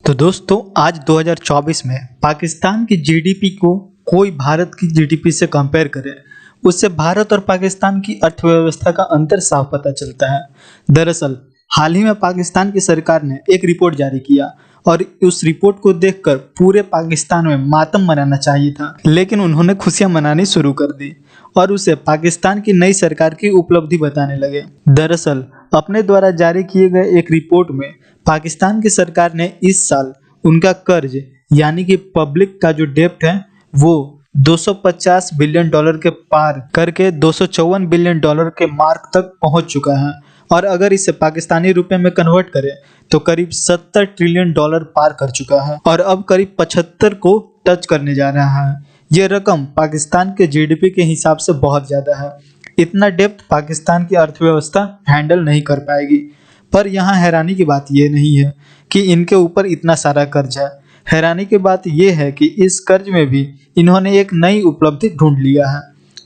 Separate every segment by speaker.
Speaker 1: तो दोस्तों आज 2024 में पाकिस्तान की जीडीपी को कोई भारत की जीडीपी से कंपेयर करे, उससे भारत और पाकिस्तान की अर्थव्यवस्था का अंतर साफ पता चलता है। दरअसल हाल ही में पाकिस्तान की सरकार ने एक रिपोर्ट जारी किया और उस रिपोर्ट को देखकर पूरे पाकिस्तान में मातम मनाना चाहिए था, लेकिन उन्होंने खुशियां मनानी शुरू कर दी और उसे पाकिस्तान की नई सरकार की उपलब्धि बताने लगे। दरअसल अपने द्वारा जारी किए गए एक रिपोर्ट में पाकिस्तान की सरकार ने इस साल उनका कर्ज यानी कि पब्लिक का जो डेब्ट है वो 250 बिलियन डॉलर के पार करके 254 बिलियन डॉलर के मार्क तक पहुंच चुका है और अगर इसे पाकिस्तानी रुपए में कन्वर्ट करें तो करीब 70 ट्रिलियन डॉलर पार कर चुका है और अब करीब 75 को टच करने जा रहा है। ये रकम पाकिस्तान के जीडीपी के हिसाब से बहुत ज्यादा है। इतना डेप्थ पाकिस्तान की अर्थव्यवस्था हैंडल नहीं कर पाएगी। पर यहाँ हैरानी की बात यह नहीं है कि इनके ऊपर इतना सारा कर्ज है। हैरानी की बात यह है कि इस कर्ज में भी इन्होंने एक नई उपलब्धि ढूंढ लिया है।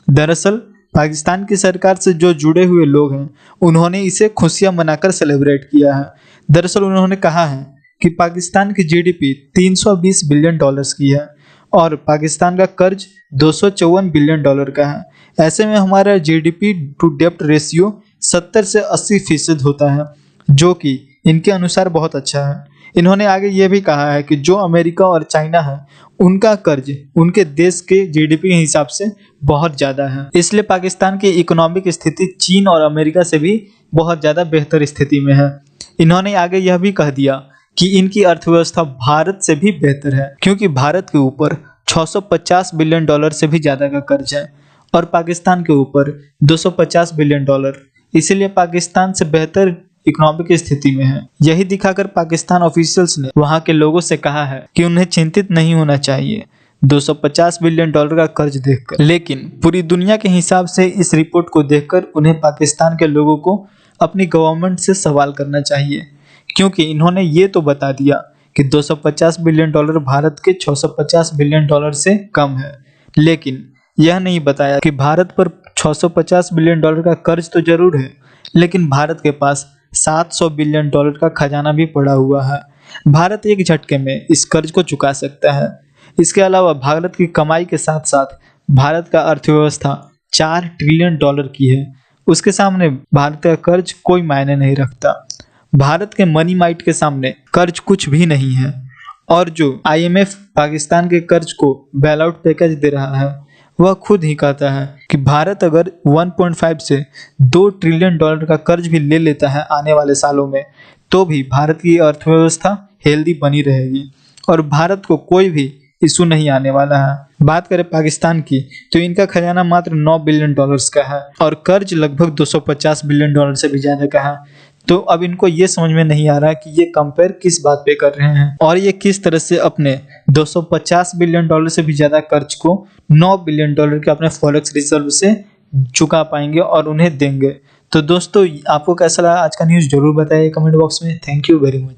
Speaker 1: दरअसल पाकिस्तान की सरकार से जो जुड़े हुए लोग हैं उन्होंने इसे खुशियां मनाकर सेलिब्रेट किया है। दरअसल उन्होंने कहा है कि पाकिस्तान की जीडीपी 320 बिलियन डॉलर्स की है और पाकिस्तान का कर्ज 254 बिलियन डॉलर का है। ऐसे में हमारा जीडीपी टू डेब्ट रेशियो 70 से 80% होता है, जो कि इनके अनुसार बहुत अच्छा है। इन्होंने आगे ये भी कहा है कि जो अमेरिका और चाइना है उनका कर्ज उनके देश के जीडीपी के हिसाब से बहुत ज़्यादा है, इसलिए पाकिस्तान की इकोनॉमिक स्थिति चीन और अमेरिका से भी बहुत ज़्यादा बेहतर स्थिति में है। इन्होंने आगे यह भी कह दिया कि इनकी अर्थव्यवस्था भारत से भी बेहतर है, क्योंकि भारत के ऊपर 650 बिलियन डॉलर से भी ज़्यादा का कर्ज है और पाकिस्तान के ऊपर 250 बिलियन डॉलर, इसीलिए पाकिस्तान से बेहतर इकोनॉमिक स्थिति में है। यही दिखाकर पाकिस्तान ऑफिशियल्स ने वहां के लोगों से कहा है कि उन्हें चिंतित नहीं होना चाहिए 250 बिलियन डॉलर का कर्ज देखकर। लेकिन पूरी दुनिया के हिसाब से इस रिपोर्ट को देखकर उन्हें पाकिस्तान के लोगों को अपनी गवर्नमेंट से सवाल करना चाहिए, क्योंकि इन्होंने ये तो बता दिया कि 250 बिलियन डॉलर भारत के 650 बिलियन डॉलर से कम है, लेकिन यह नहीं बताया कि भारत पर 650 बिलियन डॉलर का कर्ज तो जरूर है, लेकिन भारत के पास 700 बिलियन डॉलर का खजाना भी पड़ा हुआ है। भारत एक झटके में इस कर्ज को चुका सकता है। इसके अलावा भारत की कमाई के साथ साथ भारत का अर्थव्यवस्था 4 ट्रिलियन डॉलर की है। उसके सामने भारत का कर्ज कोई मायने नहीं रखता। भारत के मनी माइट के सामने कर्ज कुछ भी नहीं है और जो आईएमएफ पाकिस्तान के कर्ज को बेल आउट पैकेज दे रहा है वह खुद ही कहता है कि भारत अगर 1.5 से 2 ट्रिलियन डॉलर का कर्ज भी ले लेता है आने वाले सालों में, तो भी भारत की अर्थव्यवस्था हेल्दी बनी रहेगी और भारत को कोई भी इशू नहीं आने वाला है। बात करें पाकिस्तान की तो इनका खजाना मात्र 9 बिलियन डॉलर्स का है और कर्ज लगभग 250 बिलियन डॉलर से भी ज्यादा का है। तो अब इनको ये समझ में नहीं आ रहा कि ये कंपेयर किस बात पे कर रहे हैं और ये किस तरह से अपने 250 बिलियन डॉलर से भी ज्यादा कर्ज को 9 बिलियन डॉलर के अपने फॉरेक्स रिजर्व से चुका पाएंगे और उन्हें देंगे। तो दोस्तों आपको कैसा लगा आज का न्यूज़ जरूर बताइए कमेंट बॉक्स में। Thank you very much.